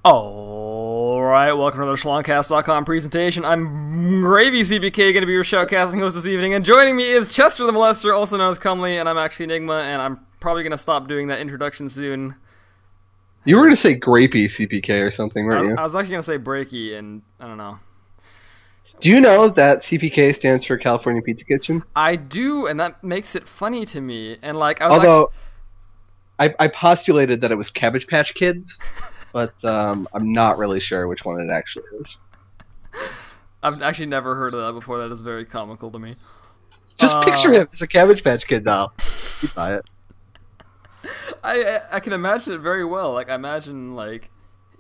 Alright, welcome to the SCHLONGCAST.com presentation. I'm Gravy CPK, going to be your shoutcasting host this evening, and joining me is Chester the Molester, also known as Comely, and I'm actually Nigma, and I'm probably going to stop doing that introduction soon. You were going to say grapey CPK or something, weren't you? I was actually going to say breaky, and I don't know. Do you know that CPK stands for California Pizza Kitchen? I do, and that makes it funny to me, and I postulated that it was Cabbage Patch Kids, but I'm not really sure which one it actually is. I've actually never heard of that before. That is very comical to me. Just picture him as a Cabbage Patch Kid doll. You'd buy it. I can imagine it very well. Like, I imagine, like,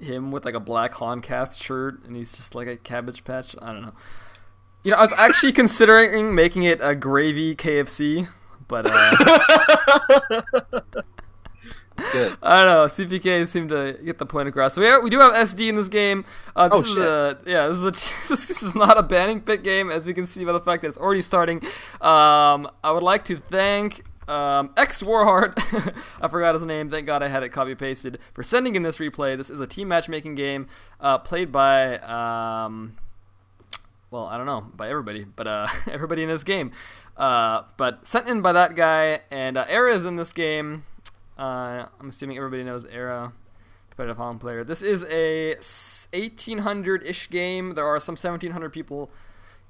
him with, like, a black Honcast shirt, and he's just, like, a Cabbage Patch. I don't know. You know, I was actually considering making it a gravy KFC, but, Good. I don't know. CPK seemed to get the point across. So we do have SD in this game. This is not a banning pit game, as we can see by the fact that it's already starting. I would like to thank X Warheart, I forgot his name, thank God I had it copy pasted, for sending in this replay. This is a team matchmaking game played by well, I don't know, by everybody, but everybody in this game, but sent in by that guy, and Era is in this game. I'm assuming everybody knows Era, competitive home player. This is a 1800-ish game. There are some 1700 people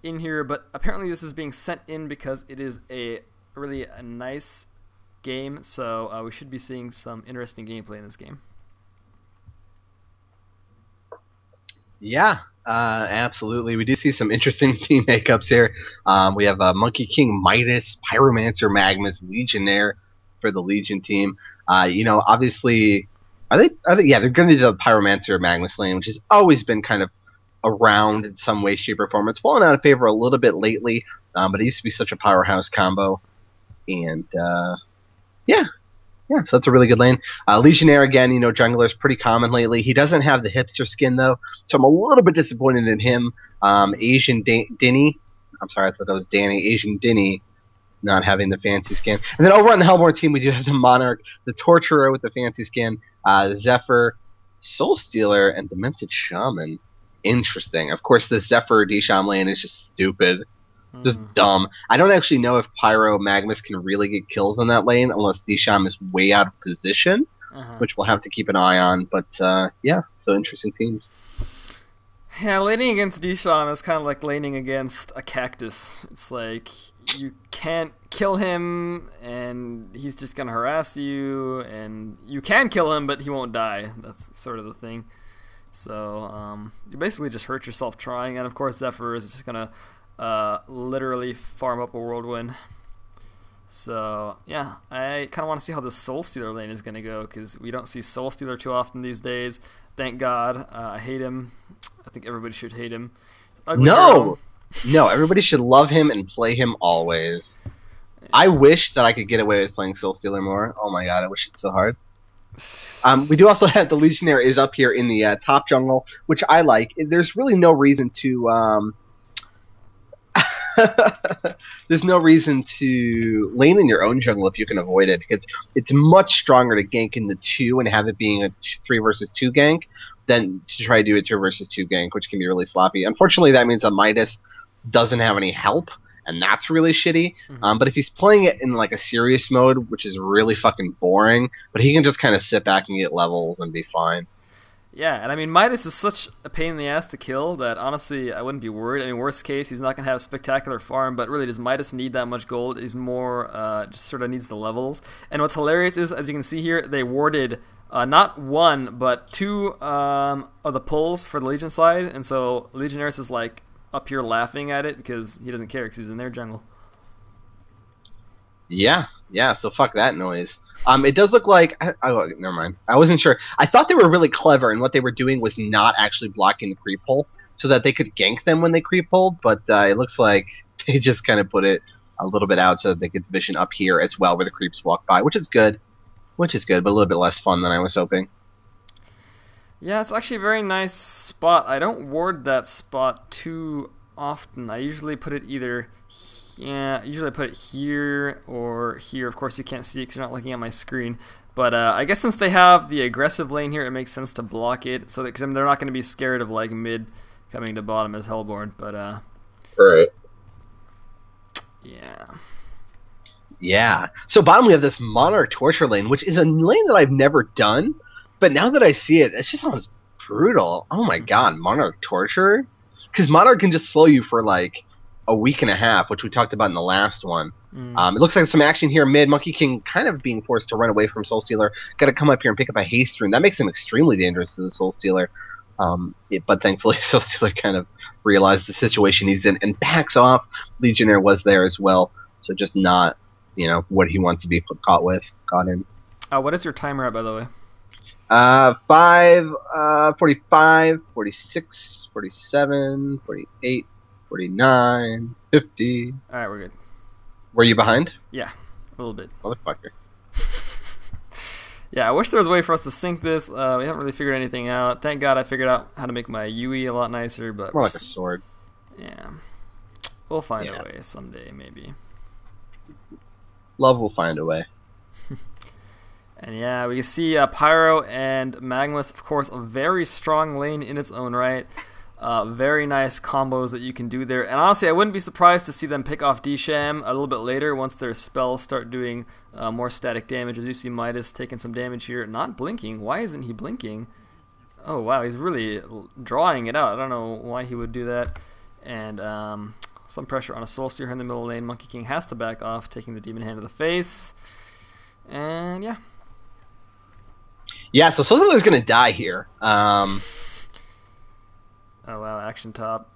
in here, but apparently this is being sent in because it is a really nice game, so we should be seeing some interesting gameplay in this game. Yeah, absolutely. We do see some interesting team makeups here. We have Monkey King Midas, Pyromancer Magnus, Legionnaire for the Legion team. Obviously, are they? Yeah, they're going to do the Pyromancer Magnus lane, which has always been kind of around in some way, shape, or form. It's fallen out of favor a little bit lately, but it used to be such a powerhouse combo. And, so that's a really good lane. Legionnaire, again, jungler's pretty common lately. He doesn't have the hipster skin, though, so I'm a little bit disappointed in him. Asian Dinny, I'm sorry, I thought that was Danny. Asian Dinny not having the fancy skin. And then over on the Hellborn team, we do have the Monarch, the Torturer with the fancy skin, Zephyr, Soul Stealer, and Demented Shaman. Interesting. Of course, the Zephyr Desham lane is just stupid. Just dumb. I don't actually know if Pyro Magnus can really get kills in that lane unless Desham is way out of position, which we'll have to keep an eye on. But, so interesting teams. Yeah, laning against Desham is kind of like laning against a cactus. It's like, you can't kill him, and he's just going to harass you, and you can kill him, but he won't die. That's sort of the thing. So, you basically just hurt yourself trying, and of course Zephyr is just going to literally farm up a whirlwind. So, yeah, I kind of want to see how this Soul Stealer lane is going to go, because we don't see Soul Stealer too often these days. Thank God. I hate him. I think everybody should hate him. No, everybody should love him and play him always. Yeah. I wish that I could get away with playing Soul Stealer more. Oh my God, I wish it so hard. We do also have the Legionnaire is up here in the top jungle, which I like. There's really no reason to there's no reason to lane in your own jungle if you can avoid it, because it's much stronger to gank in the 2 and have it being a 3 versus 2 gank than to try to do a 2 versus 2 gank, which can be really sloppy. Unfortunately, that means that Midas doesn't have any help, and that's really shitty. But if he's playing it in like a serious mode, which is really fucking boring, but he can just kind of sit back and get levels and be fine. Yeah, and I mean, Midas is such a pain in the ass to kill that honestly I wouldn't be worried. I mean, worst case, he's not going to have a spectacular farm, but really, does Midas need that much gold? He's more just sort of needs the levels. And what's hilarious is, as you can see here, they warded not 1, but 2 of the pulls for the Legion side, and so Legionnaires is like up here laughing at it because he doesn't care because he's in their jungle. Yeah, so fuck that noise. It does look like... Oh, never mind. I wasn't sure. I thought they were really clever, and what they were doing was not actually blocking the creep pull so that they could gank them when they creep pulled, but it looks like they just kind of put it a little bit out so that they get the vision up here as well where the creeps walk by, which is good, but a little bit less fun than I was hoping. Yeah, it's actually a very nice spot. I don't ward that spot too often. I usually put it either... Yeah, usually I put it here or here. Of course, you can't see it because you're not looking at my screen. But I guess since they have the aggressive lane here, it makes sense to block it, so that because they're not going to be scared of like mid coming to bottom as Hellborn. But right. Yeah. Yeah. So bottom we have this Monarch Torture lane, which is a lane that I've never done, but now that I see it, it just sounds brutal. Oh my god, Monarch Torture? Because Monarch can just slow you for like a week and a half, which we talked about in the last one. It looks like some action here mid. Monkey King kind of being forced to run away from Soul Stealer. Got to come up here and pick up a haste rune. That makes him extremely dangerous to the Soul Stealer. But thankfully, Soul Stealer kind of realized the situation he's in and backs off. Legionnaire was there as well, so just not, what he wants to be caught in. What is your timer at, by the way? 5, 45, 46, 47, 48, 49, 50. All right, we're good. Were you behind? Yeah, a little bit. Motherfucker. Yeah, I wish there was a way for us to sync this. We haven't really figured anything out. Thank God I figured out how to make my UE a lot nicer, but more like a sword. Yeah, we'll find a way someday, maybe. Love will find a way. And yeah, we can see Pyro and Magmus, of course, a very strong lane in its own right. Very nice combos that you can do there. And honestly, I wouldn't be surprised to see them pick off D-Sham a little bit later once their spells start doing more static damage. As you see Midas taking some damage here. Not blinking. Why isn't he blinking? Oh, wow. He's really drawing it out. I don't know why he would do that. And some pressure on a Soul Stealer in the middle lane. Monkey King has to back off, taking the Demon Hand to the face. And yeah. Yeah, so Soul Stealer's going to die here. Oh wow, action top.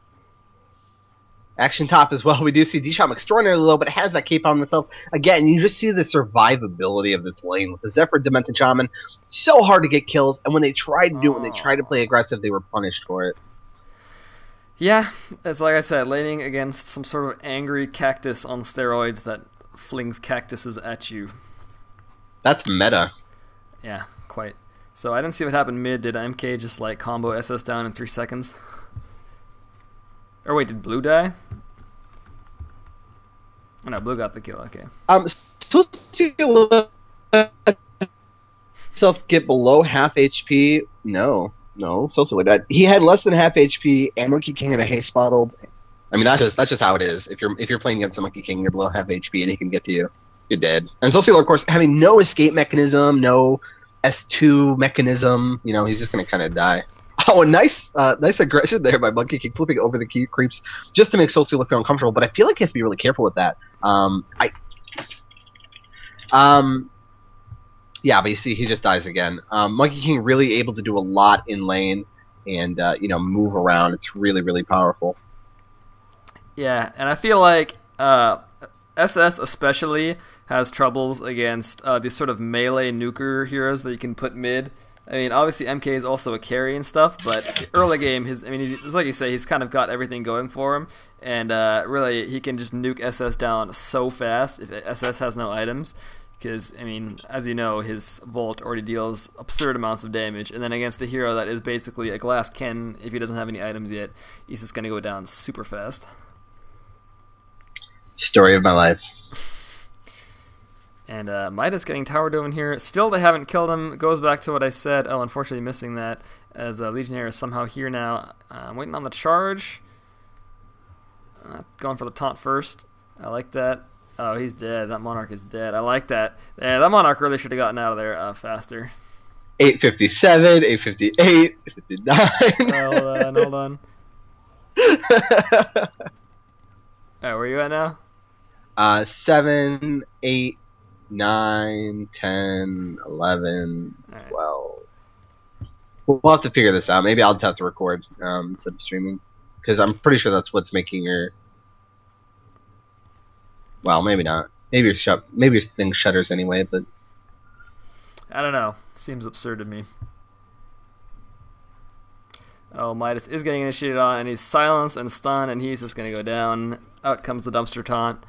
Action top as well. We do see D-Sham extraordinarily low, but it has that cape on himself. Again, you just see the survivability of this lane with the Zephyr Demented Shaman. So hard to get kills, and when they tried to do it, when they tried to play aggressive, they were punished for it. Yeah, it's like I said, laning against some sort of angry cactus on steroids that flings cactuses at you. That's meta. Yeah, quite. So I didn't see what happened mid. Did MK just like combo SS down in 3 seconds? Or wait, did Blue die? Oh, no, Blue got the kill. Okay. So to himself get below half HP. No. So died. He had less than half HP, and Monkey King had a haste bottled. I mean, that's just how it is. If you're playing against the Monkey King, you're below half HP, and he can get to you. You're dead. And Soul of course, having no escape mechanism, no S2 mechanism, he's just going to kind of die. Oh, a nice aggression there by Monkey King, flipping over the creeps just to make Soul Stealer feel uncomfortable, but I feel like he has to be really careful with that. Yeah, but you see, he just dies again. Monkey King really able to do a lot in lane and, move around. It's really, really powerful. Yeah, and I feel like SS especially has troubles against these sort of melee nuker heroes that you can put mid. I mean, obviously MK is also a carry and stuff, but early game, it's like you say, he's kind of got everything going for him, and really he can just nuke SS down so fast if SS has no items. Because, as you know, his Volt already deals absurd amounts of damage, and then against a hero that is basically a glass cannon, if he doesn't have any items yet, he's just going to go down super fast. Story of my life. And Midas getting tower dome here. Still, they haven't killed him. Goes back to what I said. Oh, unfortunately missing that, as Legionnaire is somehow here now. I'm waiting on the charge. Going for the taunt first. I like that. Oh, he's dead. That Monarch is dead. I like that. Yeah, that Monarch really should have gotten out of there faster. 857, 858, 859. Hold on. Alright, where are you at now? 7, 8, 9, 10, 11, 12. We'll have to figure this out. Maybe I'll just have to record instead of streaming. Because I'm pretty sure that's what's making your... Well, maybe not. Maybe your thing shutters anyway, but... I don't know. Seems absurd to me. Oh, Midas is getting initiated on, and he's silenced and stunned, and he's just going to go down. Out comes the dumpster taunt.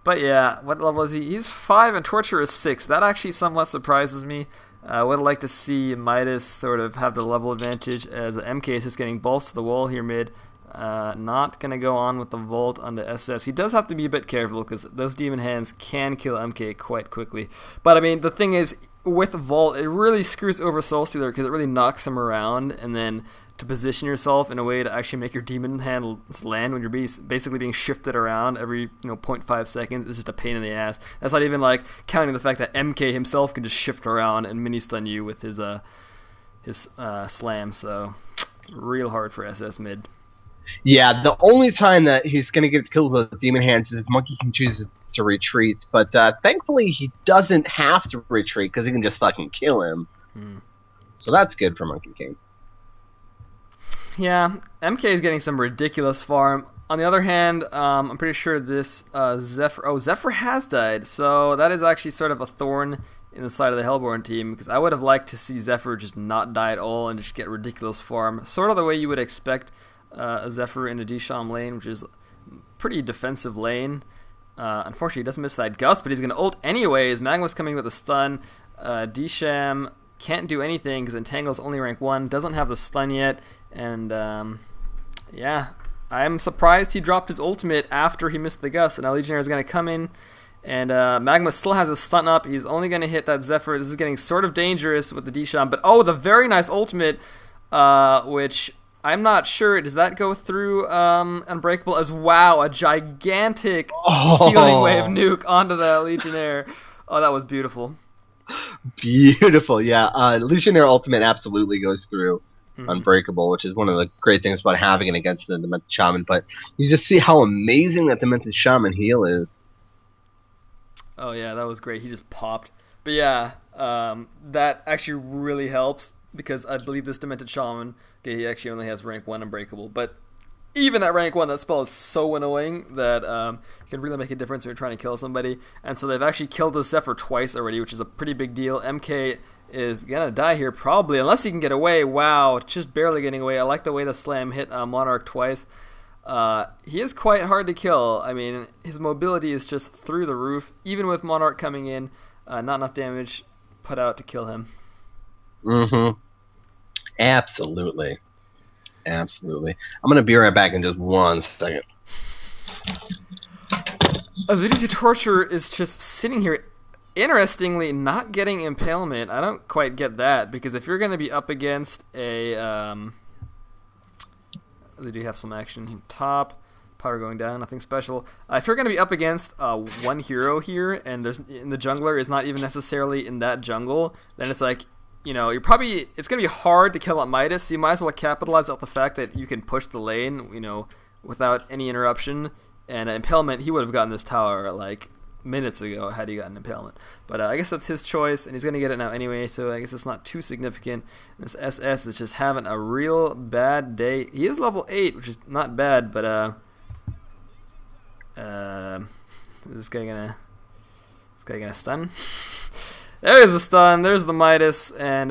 But yeah, what level is he? He's 5 and Torture is 6. That actually somewhat surprises me. I would like to see Midas sort of have the level advantage, as MK is just getting bolts to the wall here mid. Not going to go on with the Volt onto SS. He does have to be a bit careful because those Demon Hands can kill MK quite quickly. But, I mean, the thing is, with Volt, it really screws over Soul Stealer because it really knocks him around, and then to position yourself in a way to actually make your Demon Hands land when you're basically being shifted around every 0.5 seconds is just a pain in the ass. That's not even like counting the fact that MK himself can just shift around and mini-stun you with his slam, so real hard for SS mid. Yeah, the only time that he's going to get kills with Demon Hands is if Monkey King chooses to retreat, but thankfully he doesn't have to retreat because he can just fucking kill him. So that's good for Monkey King. Yeah, MK is getting some ridiculous farm. On the other hand, I'm pretty sure this Zephyr... Oh, Zephyr has died, so that is actually sort of a thorn in the side of the Hellborn team, because I would have liked to see Zephyr just not die at all and just get ridiculous farm. Sort of the way you would expect a Zephyr in a Disham lane, which is a pretty defensive lane. Unfortunately, he doesn't miss that Gust, but he's going to ult anyways. Magma's coming with a stun. Disham can't do anything because Entangle's only rank 1, doesn't have the stun yet, and yeah, I'm surprised he dropped his ultimate after he missed the Gust, and now Legionnaire is going to come in, and Magma still has his stun up. He's only going to hit that Zephyr. This is getting sort of dangerous with the Disham, but oh, the very nice ultimate, which... I'm not sure. Does that go through Unbreakable as wow, a gigantic healing wave nuke onto the Legionnaire. Oh, that was beautiful. Beautiful, yeah. Legionnaire ultimate absolutely goes through Unbreakable, which is one of the great things about having it against the Demented Shaman, but you just see how amazing that Demented Shaman heal is. Oh yeah, that was great. He just popped. But yeah, that actually really helps, because I believe this Demented Shaman, okay, he actually only has rank 1 Unbreakable, but even at rank 1, that spell is so annoying that it can really make a difference when you're trying to kill somebody. And so they've actually killed the Zephyr twice already, which is a pretty big deal. MK is going to die here probably, unless he can get away. Wow, just barely getting away. I like the way the slam hit Monarch twice. He is quite hard to kill. I mean, his mobility is just through the roof. Even with Monarch coming in, not enough damage put out to kill him. Absolutely. Absolutely. I'm going to be right back in just 1 second. As we do see, Torture is just sitting here, interestingly, not getting Impalement. I don't quite get that, because if you're going to be up against a... they do have some action here. Top, power going down, nothing special. If you're going to be up against one hero here, and the jungler is not even necessarily in that jungle, then it's like... it's going to be hard to kill out Midas, so you might as well capitalize off the fact that you can push the lane, without any interruption. And Impalement, he would have gotten this tower, like, minutes ago had he gotten Impalement. But I guess that's his choice, and he's going to get it now anyway, so I guess it's not too significant. This SS is just having a real bad day. He is level 8, which is not bad, but, is this guy gonna stun? There's the stun, there's the Midas, and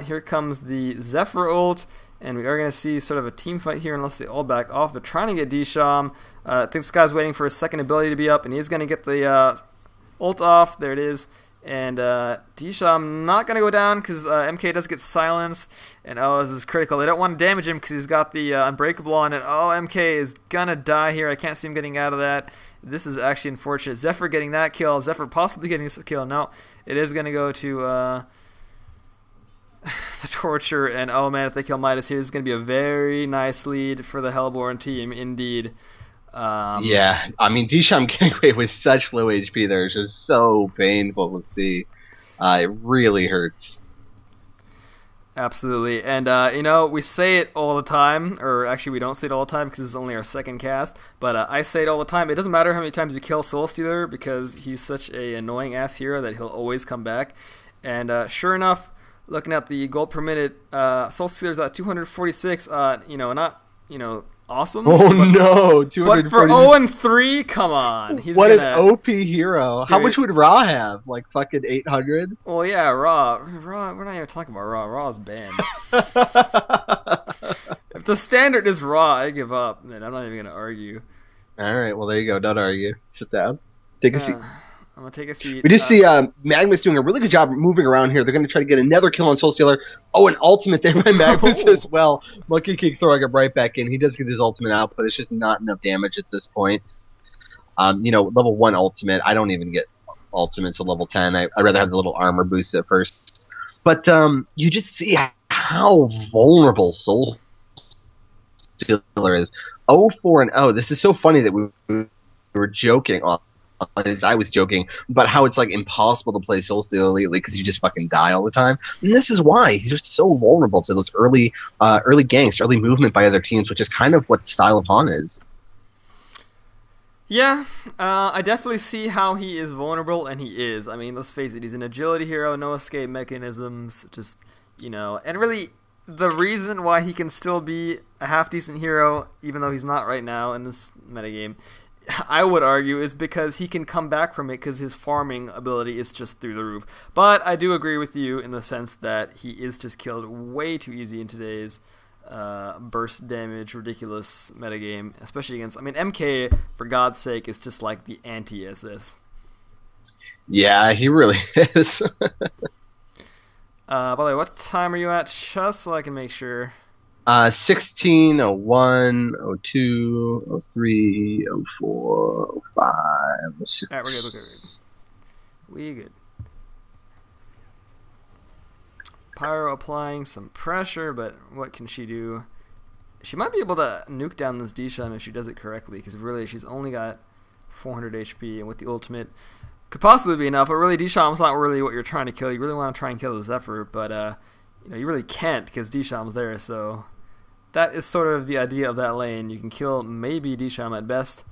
here comes the Zephyr ult, and we are going to see sort of a team fight here unless they all back off. They're trying to get Disham. I think this guy's waiting for his second ability to be up, and he's going to get the ult off. There it is. And Disham not going to go down because MK does get silenced, and this is critical. They don't want to damage him because he's got the Unbreakable on, and MK is going to die here. I can't see him getting out of that. This is actually unfortunate. Zephyr getting that kill. Zephyr possibly getting this kill. No, it is going to go to the Torture. And man, if they kill Midas here, this is going to be a very nice lead for the Hellborn team, indeed. Yeah, I mean, Disham getting away with such low HP there is just so painful to see. It really hurts. Absolutely, and we say it all the time, or actually we don't say it all the time because it's only our second cast, but I say it all the time. It doesn't matter how many times you kill Soul Stealer because he's such a annoying ass hero that he'll always come back. And sure enough, looking at the gold per minute, Soul Stealer's at 246. Not awesome. Oh no, 246. But for 0-3, come on. An OP hero. How much would Ra have? Like fucking 800? Well, yeah, Ra, we're not even talking about Ra. Ra's banned. If the standard is Ra, I give up. Man, I'm not even going to argue. Alright, well there you go. Don't argue. Sit down. Take a seat. I'm gonna take a seat. We do see Magnus doing a really good job moving around here. They're going to try to get another kill on Soul Stealer. Oh, an ultimate there by Magnus as well. Monkey King throwing him right back in. He does get his ultimate out, but it's just not enough damage at this point. Level 1 ultimate. I don't even get ultimates at level 10. I'd rather have the little armor boost at first. But you just see how vulnerable Soul Stealer is. 0-4-0. This is so funny that we were joking on. As I was joking about how it's like impossible to play Soul Stealer lately because you just fucking die all the time, and this is why he's just so vulnerable to those early ganks, early movement by other teams, which is kind of what the style of Han is. Yeah, I definitely see how he is vulnerable, and he is. I mean, let's face it, he's an agility hero, no escape mechanisms, just, and really the reason why he can still be a half-decent hero, even though he's not right now in this metagame, I would argue, is because he can come back from it because his farming ability is just through the roof. But I do agree with you in the sense that he is just killed way too easy in today's burst damage, ridiculous metagame, especially against... I mean, MK, for God's sake, is just like the anti-SS. Yeah, he really is. By the way, what time are you at, just so I can make sure... 16, 01, 02, 03, 04, 05, 06. Alright, we're good. Pyro applying some pressure, but what can she do? She might be able to nuke down this Dishon if she does it correctly, because really she's only got 400 HP, and with the ultimate could possibly be enough, but really Dishon's not really what you're trying to kill. You really want to try and kill the Zephyr, but you really can't because Dishon's there, so that is sort of the idea of that lane. You can kill maybe Dishon at best,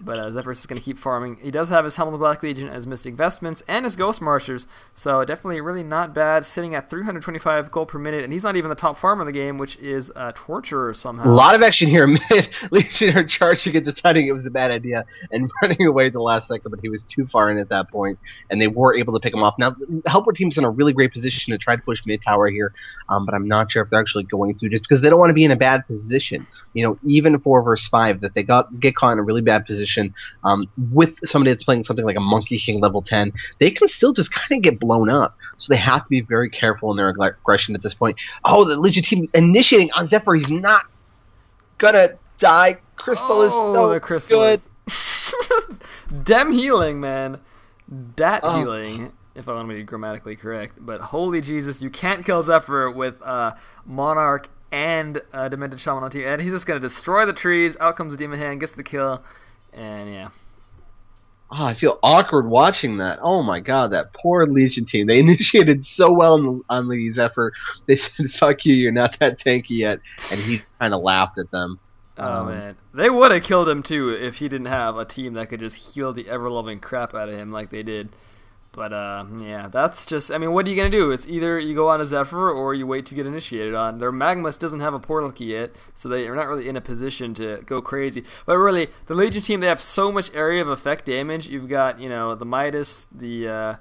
but Zephyrus is going to keep farming. He does have his Helm of the Black Legion as Mystic Vestments and his Ghost Marchers, so definitely really not bad, sitting at 325 gold per minute, and he's not even the top farmer in the game, which is Torturer somehow. A lot of action here. Legionnaire charging it, deciding it was a bad idea, and running away at the last second, but he was too far in at that point, and they were able to pick him off. Now, the Helper team's in a really great position to try to push mid-tower here, but I'm not sure if they're actually going to, just because they don't want to be in a bad position. Even 4 versus 5, that they get caught in a really bad position, with somebody that's playing something like a Monkey King level 10, they can still just kind of get blown up. So they have to be very careful in their aggression at this point. Oh, the Legion team initiating on Zephyr. He's not gonna die. Crystal is so the Crystal good. Dem healing, man. Dat healing, if I want to be grammatically correct. But holy Jesus, you can't kill Zephyr with Monarch and Demented Shaman on team. And he's just going to destroy the trees. Out comes the Demon Hand, gets the kill. And yeah. Oh, I feel awkward watching that. Oh my god, that poor Legion team. They initiated so well on the Zephyr. They said, fuck you, you're not that tanky yet. And he kind of laughed at them. Oh man. They would have killed him too if he didn't have a team that could just heal the ever-loving crap out of him like they did. But yeah, that's just... I mean, what are you going to do? It's either you go on a Zephyr or you wait to get initiated on. Their Magmus doesn't have a portal key yet, so they are not really in a position to go crazy. But really, the Legion team, they have so much area of effect damage. You've got, the Midas, the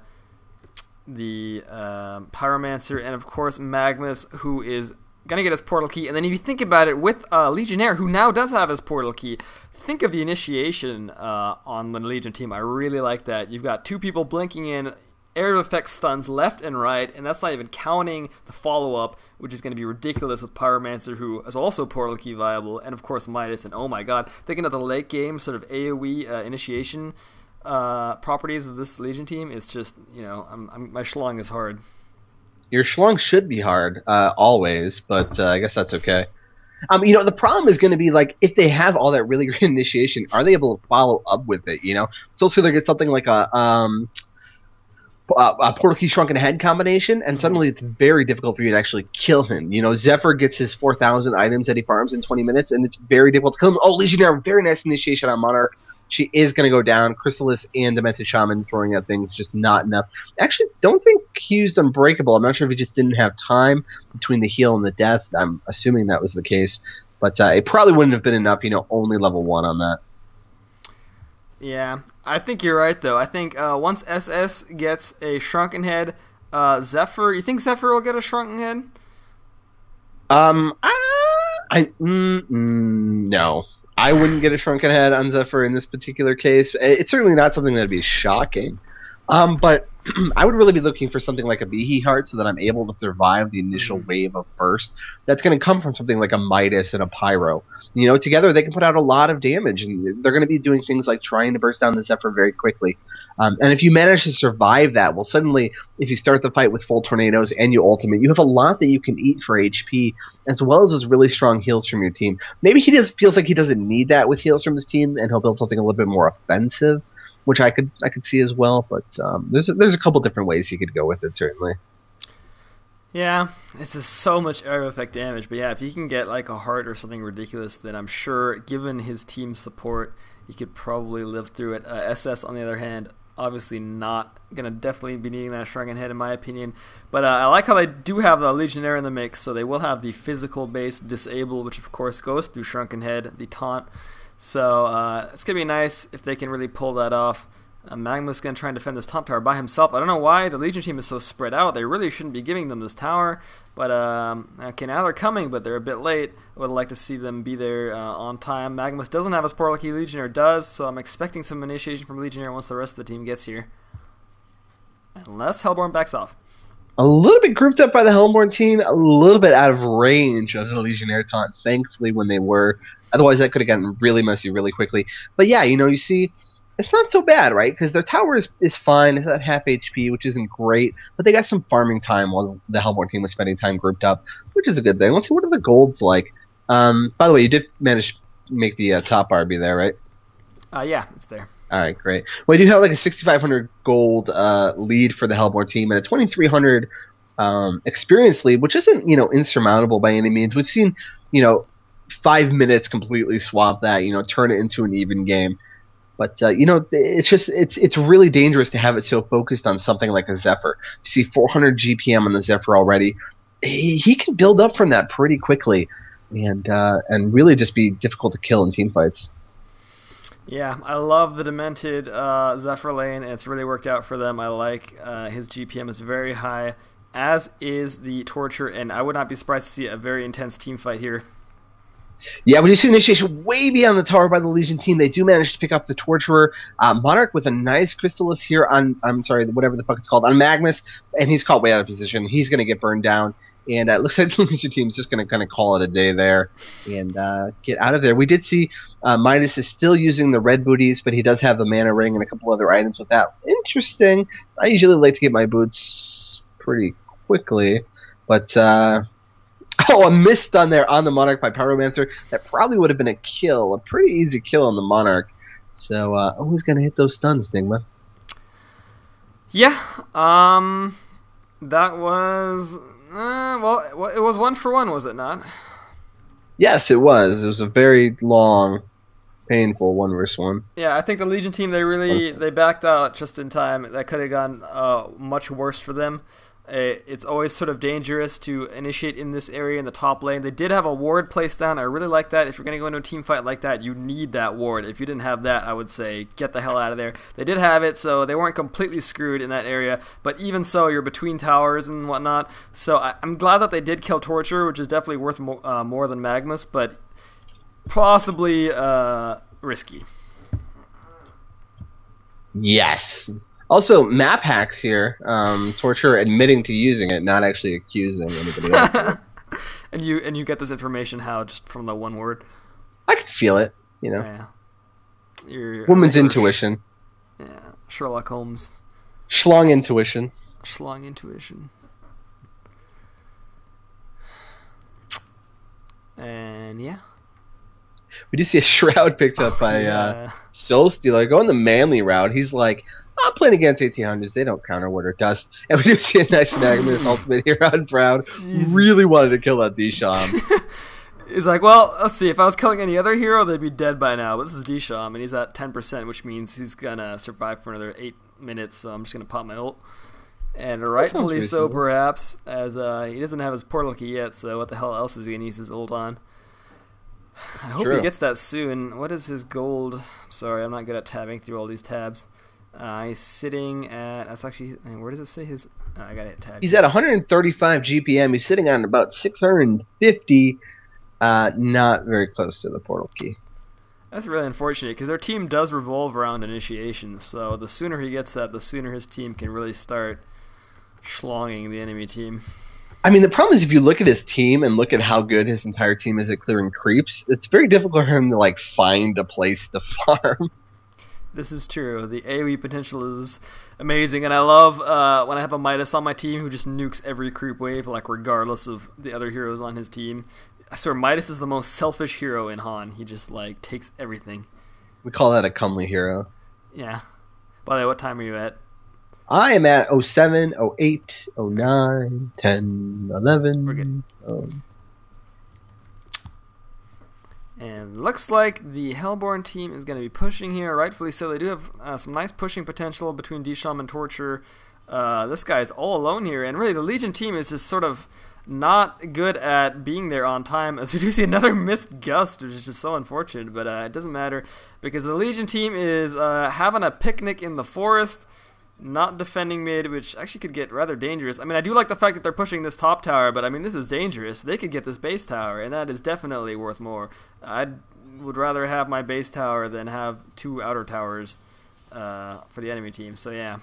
Pyromancer, and of course Magmus, who is going to get his portal key. And then if you think about it, with Legionnaire, who now does have his portal key, think of the initiation on the Legion team. I really like that. You've got 2 people blinking in, area of effect stuns left and right, and that's not even counting the follow-up, which is going to be ridiculous with Pyromancer, who is also portal key viable, and of course Midas. And oh my god, thinking of the late game sort of AoE initiation properties of this Legion team, it's just, my schlong is hard. Your schlong should be hard, always, but I guess that's okay. The problem is going to be, like, if they have all that really great initiation, are they able to follow up with it, So they get something like a Portal Key Shrunken Head combination, and suddenly it's very difficult for you to actually kill him. Zephyr gets his 4,000 items that he farms in 20 minutes, and it's very difficult to kill him. Oh, Legionnaire, very nice initiation on Monarch. She is going to go down. Chrysalis and Demented Shaman throwing out things, just not enough. Actually, don't think he used Unbreakable. I'm not sure if he just didn't have time between the heal and the death. I'm assuming that was the case. But it probably wouldn't have been enough, only level 1 on that. Yeah, I think you're right, though. I think once SS gets a Shrunken Head, Zephyr, you think Zephyr will get a Shrunken Head? No. I wouldn't get a Shrunken Head on Zephyr in this particular case. It's certainly not something that would be shocking. But I would really be looking for something like a Behe Heart so that I'm able to survive the initial Mm. wave of burst. That's going to come from something like a Midas and a Pyro. You know, together they can put out a lot of damage, and they're going to be doing things like trying to burst down the Zephyr very quickly. And if you manage to survive that, well, suddenly, if you start the fight with full tornadoes and you ultimate, you have a lot that you can eat for HP, as well as those really strong heals from your team. Maybe he just feels like he doesn't need that with heals from his team, and he'll build something a little bit more offensive, which I could see as well. But there's a couple different ways he could go with it, certainly. Yeah, it's just so much area effect damage. But yeah, if he can get like a heart or something ridiculous, then I'm sure, given his team support, he could probably live through it. SS, on the other hand, obviously not gonna definitely be needing that shrunken head in my opinion. But I like how they do have the Legionnaire in the mix, so they will have the physical base disable, which of course goes through shrunken head, the taunt. So it's going to be nice if they can really pull that off. Magma's going to try and defend this top tower by himself. I don't know why the Legion team is so spread out. They really shouldn't be giving them this tower. But, okay, now they're coming, but they're a bit late. I would like to see them be there on time. Magnus doesn't have a Spore Lucky Legionnaire does, so I'm expecting some initiation from Legionnaire once the rest of the team gets here. Unless Hellborn backs off. A little bit grouped up by the Hellborn team, a little bit out of range of the Legionnaire taunt, thankfully, when they were. Otherwise, that could have gotten really messy really quickly. But yeah, you see, it's not so bad, right? Because their tower is fine. It's at half HP, which isn't great. But they got some farming time while the Hellborn team was spending time grouped up, which is a good thing. Let's see, what are the golds like? By the way, you did manage to make the top bar be there, right? Yeah, it's there. All right, great. Well, you do have like a 6,500 gold lead for the Hellborn team and a 2,300 experience lead, which isn't insurmountable by any means. We've seen 5 minutes completely swap that, turn it into an even game. But it's really dangerous to have it so focused on something like a Zephyr. You see 400 GPM on the Zephyr already. He can build up from that pretty quickly, and really just be difficult to kill in team fights. Yeah, I love the Demented Zephyr lane. It's really worked out for them. I like his GPM is very high, as is the Torture, and I would not be surprised to see a very intense team fight here. Yeah, when you see initiation way beyond the tower by the Legion team, they do manage to pick up the Torturer. Monarch with a nice Crystallis here on, whatever the fuck it's called, on Magnus, and he's caught way out of position. He's going to get burned down, and it looks like the Legion team is just going to kind of call it a day there and get out of there. We did see Midas is still using the red booties, but he does have the mana ring and a couple other items with that. Interesting. I usually like to get my boots pretty quickly, but... Oh, a misstun there on the Monarch by Pyromancer. That probably would have been a kill. A pretty easy kill on the Monarch. So, who's going to hit those stuns, Nigma? Yeah, that was... well, it was 1-for-1, was it not? Yes, it was. It was a very long, painful 1-versus-1. Yeah, I think the Legion team, they backed out just in time. That could have gone much worse for them. It's always sort of dangerous to initiate in this area in the top lane. They did have a ward placed down. I really like that. If you're going to go into a team fight like that, you need that ward. If you didn't have that, I would say get the hell out of there. They did have it, so they weren't completely screwed in that area. But even so, you're between towers and whatnot. So I'm glad that they did kill Torture, which is definitely worth more than Magnus, but possibly risky. Yes. Also, map hacks here. Torture admitting to using it, not actually accusing anybody else. And you get this information how? Just from the one word? I can feel it, Yeah. You're Woman's intuition. Yeah. Sherlock Holmes. Schlong intuition. Schlong intuition. And yeah. We do see a Shroud picked up by Soul Stealer. Going the manly route. He's like, I'm playing against 1800s. They don't counter Water Dust. And we do see a nice Magnus ultimate here on Brown. Jesus. Really wanted to kill that Disham. He's like, well, let's see. If I was killing any other hero, they'd be dead by now. But this is Disham, and he's at 10%, which means he's going to survive for another 8 minutes. So I'm just going to pop my ult. And rightfully so, perhaps, as he doesn't have his portal key yet, so what the hell else is he going to use his ult on? I hope he gets that soon. What is his gold? Sorry, I'm not good at tabbing through all these tabs. He's sitting at... That's actually... Where does it say his... I got to hit tab. He's at 135 GPM. He's sitting on about 650. Not very close to the portal key. That's really unfortunate because their team does revolve around initiations. So the sooner he gets that, the sooner his team can really start schlonging the enemy team. I mean, the problem is if you look at his team and look at how good his entire team is at clearing creeps, it's very difficult for him to like find a place to farm. This is true. The AoE potential is amazing, and I love when I have a Midas on my team who just nukes every creep wave, like regardless of the other heroes on his team. I swear, Midas is the most selfish hero in Han. He just like takes everything. We call that a comely hero. Yeah. By the way, what time are you at? I am at 07, 08, 09, 10, 11. We're good. And looks like the Hellborn team is going to be pushing here, rightfully so. They do have some nice pushing potential between Disham and Torture. This guy is all alone here, and really the Legion team is just sort of not good at being there on time, as we do see another missed gust, which is just so unfortunate, but it doesn't matter, because the Legion team is having a picnic in the forest, not defending mid, which actually could get rather dangerous. I mean, I do like the fact that they're pushing this top tower, but I mean, this is dangerous. They could get this base tower, and that is definitely worth more. I would rather have my base tower than have two outer towers for the enemy team, so yeah.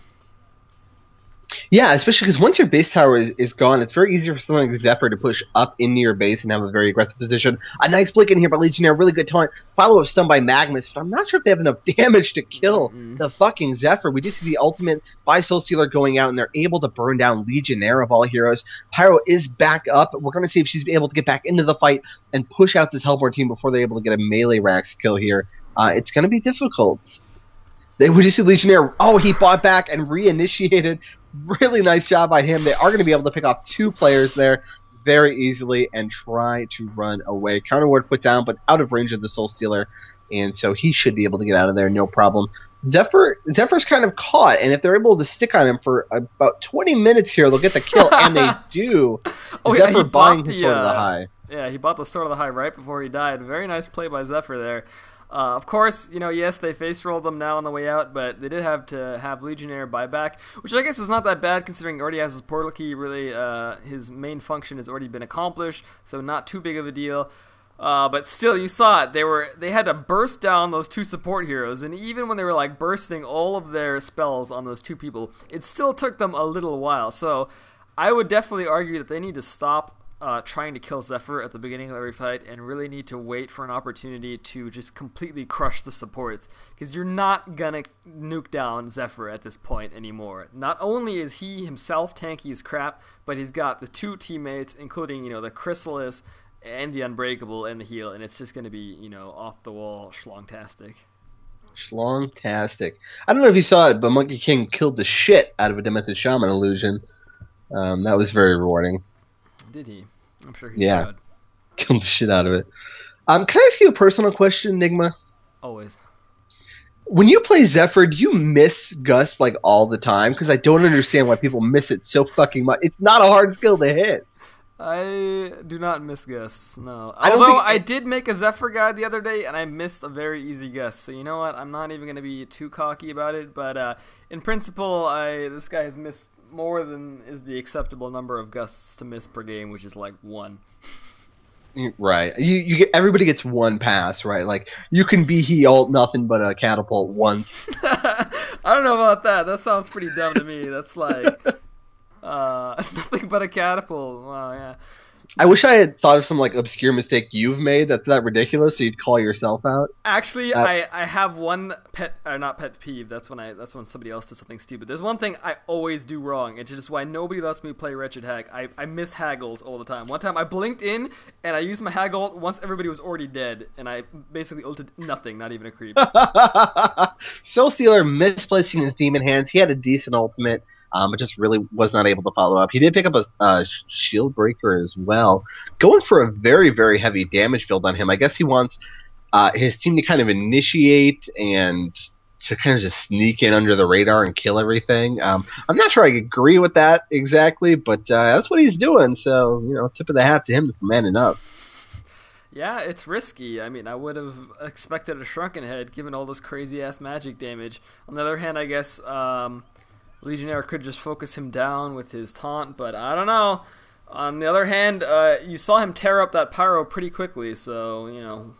Yeah, especially because once your base tower is gone, it's very easy for someone like Zephyr to push up into your base and have a very aggressive position. A nice blink in here by Legionnaire, really good taunt. Follow-up stun by Magnus, but I'm not sure if they have enough damage to kill the fucking Zephyr. We do see the ultimate by Soul Stealer going out, and they're able to burn down Legionnaire of all heroes. Pyro is back up. We're going to see if she's able to get back into the fight and push out this Hellborn team before they're able to get a melee Rax kill here. It's going to be difficult. We just see Legionnaire. Oh, he fought back and reinitiated. Really nice job by him. They are going to be able to pick off two players there very easily and try to run away. Counter ward put down, but out of range of the Soul Stealer, and so he should be able to get out of there, no problem. Zephyr's kind of caught, and if they're able to stick on him for about 20 minutes here, they'll get the kill, and they do. Oh, Zephyr yeah, buying his Sword of the High. Yeah, he bought the Sword of the High right before he died. Very nice play by Zephyr there. Of course, yes, they face rolled them now on the way out, but they did have to have Legionnaire buy back, which I guess is not that bad considering he already has his portal key. Really, his main function has already been accomplished, so not too big of a deal. But still, you saw it. They had to burst down those two support heroes, and even when they were like bursting all of their spells on those two people, it still took them a little while. So I would definitely argue that they need to stop trying to kill Zephyr at the beginning of every fight and really need to wait for an opportunity to just completely crush the supports, because you're not gonna nuke down Zephyr at this point anymore. Not only is he himself tanky as crap, but he's got the two teammates, including the Chrysalis and the Unbreakable and the heal, and it's just gonna be off the wall schlongtastic. Schlongtastic. I don't know if you saw it, but Monkey King killed the shit out of a Demented Shaman illusion. That was very rewarding. Did he? I'm sure he's proud. Killed the shit out of it. Can I ask you a personal question, Nigma? Always. When you play Zephyr, do you miss Gust like all the time? Because I don't understand why people miss it so fucking much. It's not a hard skill to hit. I do not miss Gusts, no. Although I did make a Zephyr guide the other day, and I missed a very easy Gust. So you know what? I'm not even going to be too cocky about it. But in principle, this guy has missed more than is the acceptable number of Gusts to miss per game, which is like 1. Right. You get, everybody gets one pass, right? Like, you can be he ult nothing but a catapult once. I don't know about that. That sounds pretty dumb to me. That's like nothing but a catapult. Wow, yeah. I wish I had thought of some like obscure mistake you've made that's that ridiculous, so you'd call yourself out. Actually, I have one not pet peeve. That's when somebody else does something stupid. There's one thing I always do wrong. It's just why nobody lets me play Wretched Hack. I miss haggles all the time. One time I blinked in and I used my haggle once everybody was already dead, and I basically ulted nothing, not even a creep. Soul Stealer misplacing his demon hands. He had a decent ultimate, but just really was not able to follow up. He did pick up a shield breaker as well, going for a very, very heavy damage build on him. I guess he wants his team to kind of initiate and to kind of just sneak in under the radar and kill everything. I'm not sure I agree with that exactly, but that's what he's doing. So, tip of the hat to him for manning up. Yeah, it's risky. I mean, I would have expected a Shrunken Head given all this crazy-ass magic damage. On the other hand, I guess Legionnaire could just focus him down with his taunt, but I don't know. On the other hand, you saw him tear up that Pyro pretty quickly, so,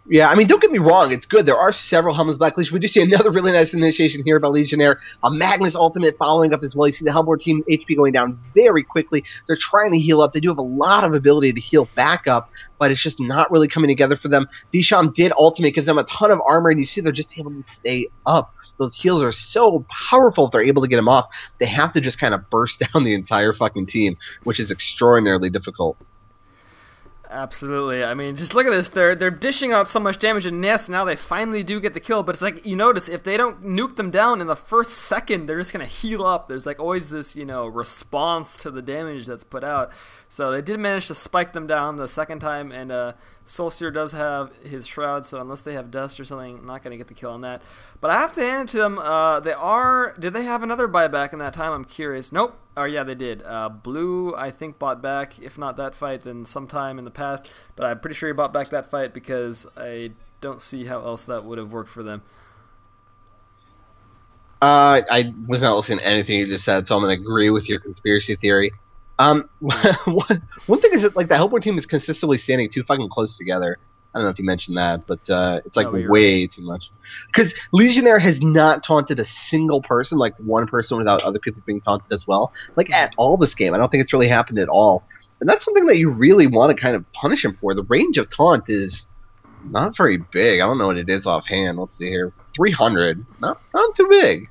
Yeah, I mean, don't get me wrong. It's good. There are several Helmets Black Legion. We do see another really nice initiation here by Legionnaire. A Magnus ultimate following up as well. You see the Hellborn team HP going down very quickly. They're trying to heal up. They do have a lot of ability to heal back up, but it's just not really coming together for them. Disham did ultimate, gives them a ton of armor, and you see they're just able to stay up. Those heals are so powerful if they're able to get them off. They have to just kind of burst down the entire fucking team, which is extraordinarily difficult. Absolutely. I mean, just look at this. They're dishing out so much damage, and yes, now they finally do get the kill. But it's like, you notice, if they don't nuke them down in the first second, they're just going to heal up. There's like always this, response to the damage that's put out. So they did manage to spike them down the second time, and Solstier does have his Shroud, so unless they have Dust or something, I'm not going to get the kill on that. But I have to hand it to them. Did they have another buyback in that time? I'm curious. Nope. Oh, yeah, they did. Blue, I think, bought back. If not that fight, then sometime in the past. But I'm pretty sure he bought back that fight because I don't see how else that would have worked for them. I was not listening to anything you just said, so I'm going to agree with your conspiracy theory. One thing is that, like, the Hellborn team is consistently standing too fucking close together. I don't know if you mentioned that, but it's like way too much. Because Legionnaire has not taunted a single person, like one person without other people being taunted as well, like at all this game. I don't think it's really happened at all. And that's something that you really want to kind of punish him for. The range of taunt is not very big. I don't know what it is offhand. Let's see here. 300. Not too big.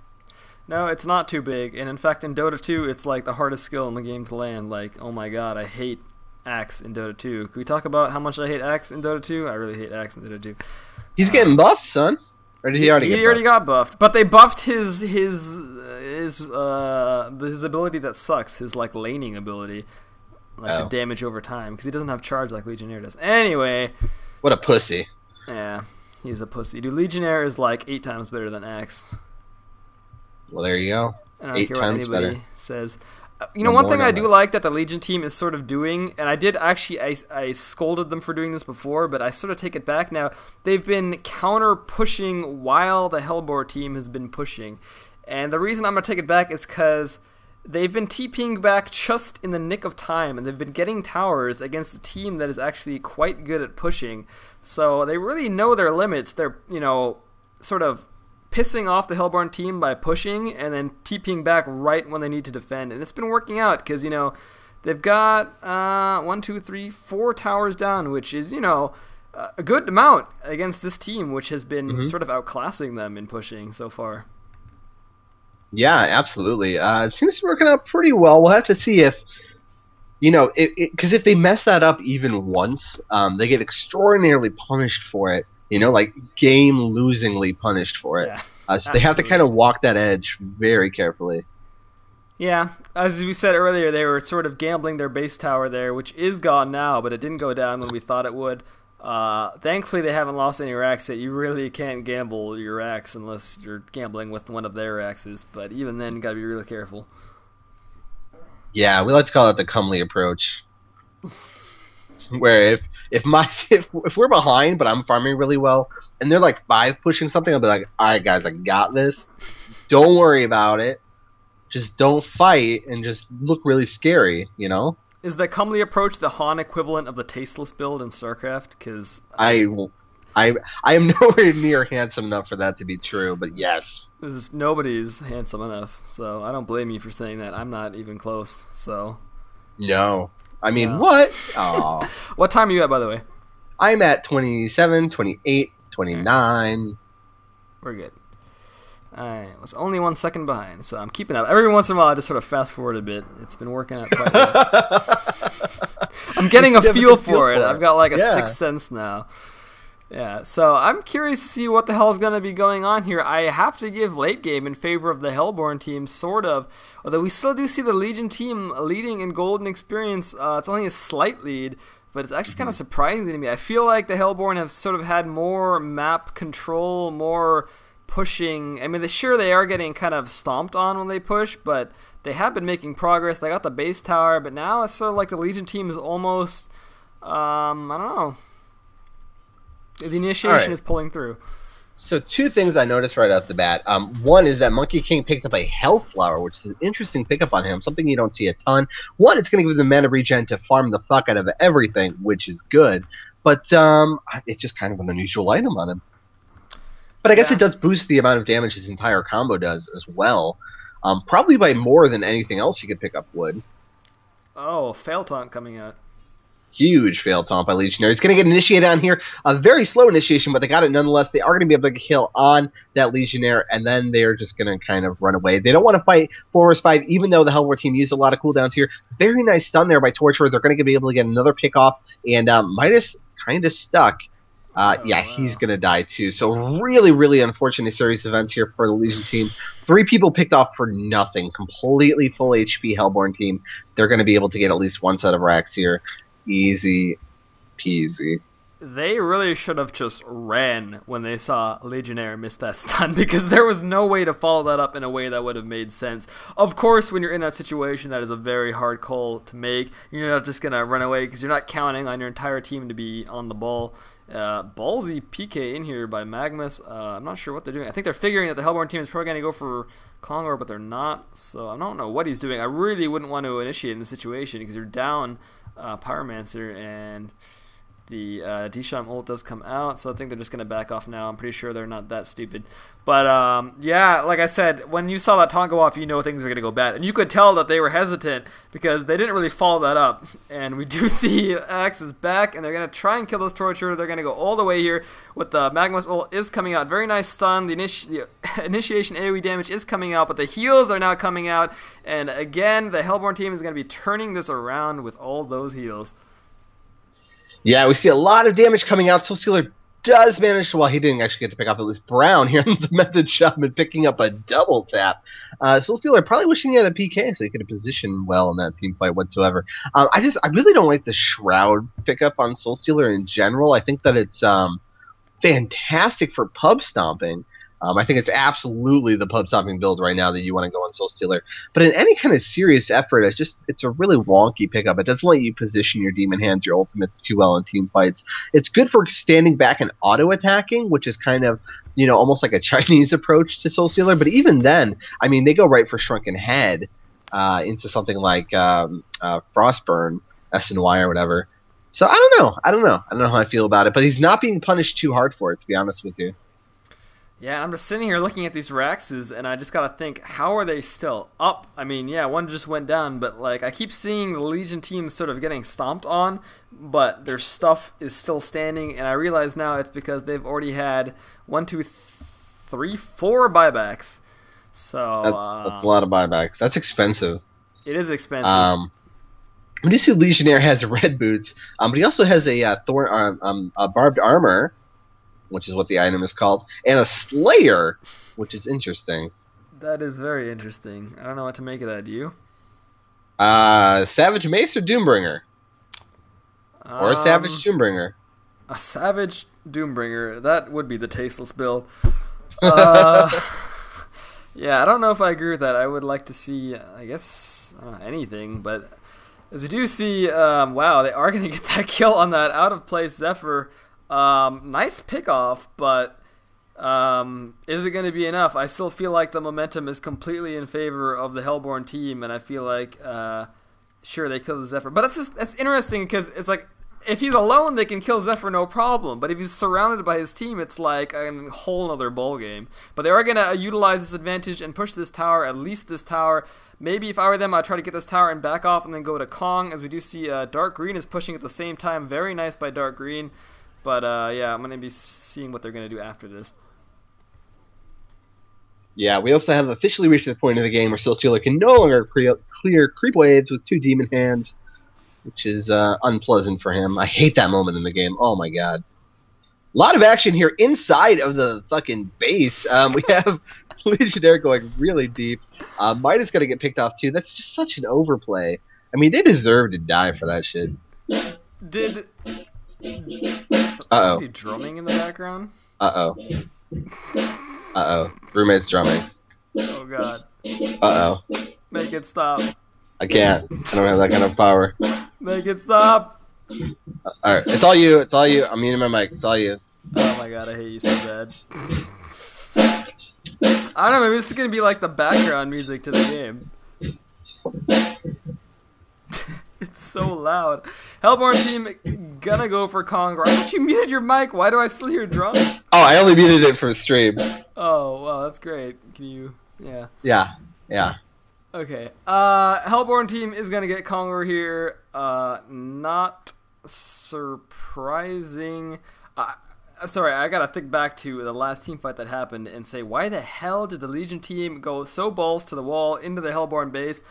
No, it's not too big. And in fact, in Dota 2, it's like the hardest skill in the game to land. Like, oh my god, I hate Axe in Dota 2. Can we talk about how much I hate Axe in Dota 2? I really hate Axe in Dota 2. He's getting buffed, son. Or did he already get buffed? He already got buffed. But they buffed his ability that sucks, his like laning ability. Like the damage over time, because he doesn't have charge like Legionnaire does. Anyway. What a pussy. Yeah, he's a pussy. Dude, Legionnaire is like 8 times better than Axe. Well, there you go. I don't 8 care times what anybody better. says. One thing I do like that the Legion team is sort of doing, and I did actually, I scolded them for doing this before, but I sort of take it back now. They've been counter-pushing while the Hellborn team has been pushing. And the reason I'm going to take it back is because they've been TPing back just in the nick of time, and they've been getting towers against a team that is actually quite good at pushing. So they really know their limits. They're, sort of pissing off the Hellborn team by pushing and then TPing back right when they need to defend. And it's been working out because, they've got 4 towers down, which is, a good amount against this team, which has been sort of outclassing them in pushing so far. Yeah, absolutely. It seems to be working out pretty well. We'll have to see if, because if they mess that up even once, they get extraordinarily punished for it. Like game-losingly punished for it. Yeah, so they have to kind of walk that edge very carefully. Yeah, as we said earlier, they were sort of gambling their base tower there, which is gone now, but it didn't go down when we thought it would. Thankfully, they haven't lost any racks yet. You really can't gamble your racks unless you're gambling with one of their racks. But even then, you got to be really careful. Yeah, we like to call it the comely approach. Where if we're behind, but I'm farming really well, and they're like 5 pushing something, I'll be like, all right, guys, I got this. Don't worry about it. Just don't fight and just look really scary, Is the comely approach the Han equivalent of the tasteless build in StarCraft? Because I am nowhere near handsome enough for that to be true, but yes. Nobody's handsome enough, so I don't blame you for saying that. I'm not even close, so. No. I mean, what? Aww. What time are you at, by the way? I'm at 27, 28, 29. We're good. I was only 1 second behind, so I'm keeping up. Every once in a while, I just sort of fast forward a bit. It's been working out quite well. I'm getting a feel for it. I've got like a 6th sense now. Yeah, so I'm curious to see what the hell is going to be going on here. I have to give late game in favor of the Hellborn team, sort of. Although we still do see the Legion team leading in golden experience. It's only a slight lead, but it's actually kind of surprising to me. I feel like the Hellborn have sort of had more map control, more pushing. I mean, they are getting kind of stomped on when they push, but they have been making progress. They got the base tower, but now it's sort of like the Legion team is almost, I don't know. The initiation is pulling through. So 2 things I noticed right off the bat. One is that Monkey King picked up a Health Flower, which is an interesting pickup on him, something you don't see a ton. One, it's going to give him the mana regen to farm the fuck out of everything, which is good. but it's just kind of an unusual item on him. But I guess it does boost the amount of damage his entire combo does as well. Probably by more than anything else you could pick up would. Oh, Fail Taunt coming out. Huge fail taunt by Legionnaire. He's going to get initiated on here. A very slow initiation, but they got it nonetheless. They are going to be able to get a kill on that Legionnaire, and then they're just going to kind of run away. They don't want to fight 4 vs 5, even though the Hellbourne team used a lot of cooldowns here. Very nice stun there by Torturer. They're going to be able to get another pick off, and Midas kind of stuck. He's going to die too. So really, really unfortunate series of events here for the Legion team. 3 people picked off for nothing. Completely full HP Hellbourne team. They're going to be able to get at least 1 set of racks here. Easy peasy. They really should have just ran when they saw Legionnaire miss that stun, because there was no way to follow that up in a way that would have made sense. Of course, when you're in that situation, that is a very hard call to make. You're not just going to run away because you're not counting on your entire team to be on the ball. Ballsy PK in here by Magmus. I'm not sure what they're doing. I think they're figuring that the Hellbourne team is probably going to go for Congar, but they're not. So I don't know what he's doing. I really wouldn't want to initiate in the situation because you're down Pyromancer, and the Disham ult does come out, so I think they're just going to back off now. I'm pretty sure they're not that stupid. But, like I said, when you saw that taunt go off, you know things are going to go bad. And you could tell that they were hesitant because they didn't really follow that up. And we do see Axe is back, and they're going to try and kill this Torturer. They're going to go all the way here with the Magmus ult is coming out. Very nice stun. The initiation AoE damage is coming out, but the heals are now coming out. And again, the Hellbourne team is going to be turning this around with all those heals. Yeah, we see a lot of damage coming out. Soulstealer does manage to, well, he didn't actually get to pick up. It was Brown here on the Method Shaman picking up a double tap. Soulstealer probably wishing he had a PK so he could have positioned well in that team fight whatsoever. I really don't like the Shroud pickup on Soulstealer in general. I think that it's fantastic for pub stomping. I think it's absolutely the pub stomping build right now that you want to go on Soulstealer. But in any kind of serious effort, it's a really wonky pickup. It doesn't let you position your demon hands, your ultimates too well in team fights. It's good for standing back and auto attacking, which is kind of, almost like a Chinese approach to Soulstealer. But even then, I mean, they go right for Shrunken Head into something like Frostburn, SNY or whatever. So I don't know how I feel about it. But he's not being punished too hard for it, to be honest with you. Yeah, I'm just sitting here looking at these Raxes, and I just gotta think, how are they still up? I mean, yeah, one just went down, but I keep seeing the Legion team sort of getting stomped on, but their stuff is still standing, and I realize now it's because they've already had 4 buybacks. So that's a lot of buybacks. That's expensive. It is expensive. We do see Legionnaire has red boots, but he also has a barbed armor, which is what the item is called, and a Slayer, which is interesting. That is very interesting. I don't know what to make of that. Do you? Savage Mace or Doombringer? Or a Savage Doombringer? A Savage Doombringer. That would be the tasteless build. Yeah, I don't know if I agree with that. I would like to see, anything, but as we do see, wow, they are going to get that kill on that out-of-place Zephyr. Nice pickoff, but is it going to be enough? I still feel like the momentum is completely in favor of the Hellbourne team, and I feel like, sure, they kill the Zephyr. But that's interesting because it's like, if he's alone, they can kill Zephyr no problem. But if he's surrounded by his team, it's like a whole other ball game. But they are going to utilize this advantage and push this tower, at least this tower. Maybe if I were them, I'd try to get this tower and back off and then go to Kong, as we do see Dark Green is pushing at the same time. Very nice by Dark Green. But, I'm going to be seeing what they're going to do after this. Yeah, we also have officially reached the point of the game where Soulstealer can no longer clear creep waves with 2 demon hands, which is unpleasant for him. I hate that moment in the game. Oh, my God. A lot of action here inside of the fucking base. We have Legionnaire going really deep. Midas got to get picked off, too. That's just such an overplay. I mean, they deserve to die for that shit. Did... Uh-oh. Drumming in the background? Uh-oh. Roommate's drumming. Oh, God. Uh-oh. Make it stop. I can't. I don't have that kind of power. Make it stop. Alright, it's all you. I'm muting my mic. It's all you. Oh, my God, I hate you so bad. I don't know, maybe this is going to be like the background music to the game. It's so loud. Hellbourne team gonna go for Conqueror. I thought you muted your mic. Why do I still hear drums? Oh, I only muted it for stream. Oh, wow, that's great. Can you... Yeah. Yeah. Okay. Hellborn team is gonna get Conqueror here. Not surprising. Sorry, I gotta think back to the last team fight that happened and say, why the hell did the Legion team go so balls to the wall into the Hellborn base?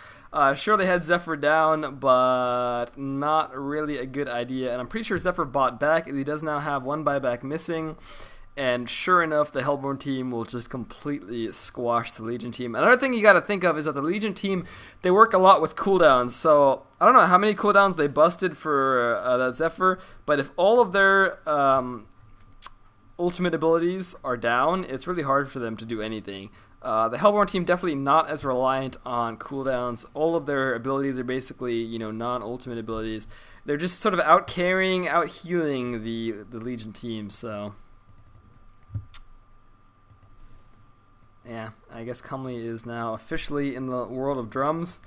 Sure, they had Zephyr down, but not really a good idea. And I'm pretty sure Zephyr bought back, as he does now have one buyback missing. And sure enough, the Hellborn team will just completely squash the Legion team. Another thing you gotta think of is that the Legion team, they work a lot with cooldowns. So, I don't know how many cooldowns they busted for that Zephyr, but if all of their ultimate abilities are down, it's really hard for them to do anything. The Hellborn team definitely not as reliant on cooldowns. All of their abilities are basically, non-ultimate abilities. They're just sort of out-carrying, out-healing the Legion team, so... Yeah, I guess Cumley is now officially in the world of drums.